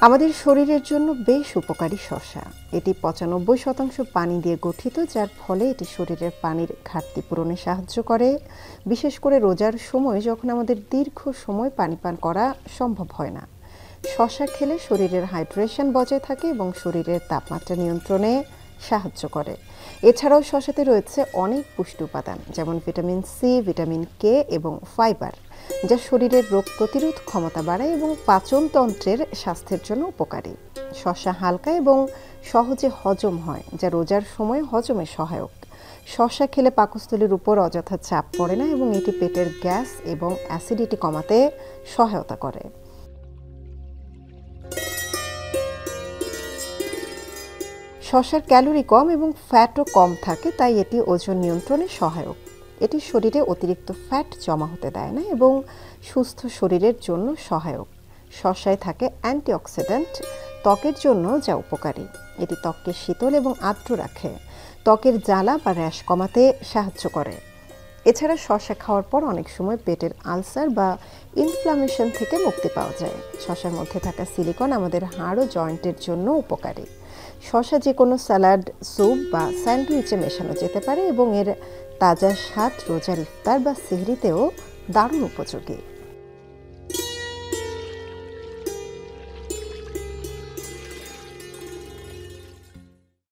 আমাদের শরীরের জন্য বেশ উপকারী শসা। এটি ৯৫% পানি দিয়ে গঠিত, যার ফলে এটি শরীরের পানির ঘাটতি পূরণে সাহায্য করে, বিশেষ করে রোজার সময় যখন আমাদের দীর্ঘ সময় পানি পান করা সম্ভব হয় না। শসা খেলে শরীরের হাইড্রেশন বজায় থাকে এবং শরীরের তাপমাত্রা নিয়ন্ত্রণে সাহায্য করে। এছাড়াও শসাতে রয়েছে অনেক পুষ্টি উপাদান, যেমন ভিটামিন সি, ভিটামিন কে এবং ফাইবার, যা শরীরের রোগ প্রতিরোধ ক্ষমতা বাড়ায় এবং পাচনতন্ত্রের স্বাস্থ্যের জন্য উপকারী। শসা হালকা এবং সহজে হজম হয়, যা রোজার সময় হজমে সহায়ক। শসা খেলে পাকস্থলীর উপর অযথা চাপ পড়ে না এবং এটি পেটের গ্যাস এবং অ্যাসিডিটি কমাতে সহায়তা করে। শসার ক্যালোরি কম এবং ফ্যাটও কম থাকে, তাই এটি ওজন নিয়ন্ত্রণে সহায়ক। এটি শরীরে অতিরিক্ত ফ্যাট জমা হতে দেয় না এবং সুস্থ শরীরের জন্য সহায়ক। শসায় থাকে অ্যান্টিঅক্সিডেন্ট, ত্বকের জন্য যা উপকারী। এটি ত্বককে শীতল এবং আর্দ্র রাখে, ত্বকের জ্বালা বা র্যাশ কমাতে সাহায্য করে। এছাড়া শসা খাওয়ার পর অনেক সময় পেটের আলসার বা ইনফ্লামেশন থেকে মুক্তি পাওয়া যায়। শসার মধ্যে থাকা সিলিকন আমাদের হাড় ও জয়েন্টের জন্য উপকারী। শসা যে কোনো স্যালাড, স্যুপ বা স্যান্ডউইচে মেশানো যেতে পারে এবং এর তাজা স্বাদ রোজার ইফতার বা সেহরিতেও দারুণ উপযোগী।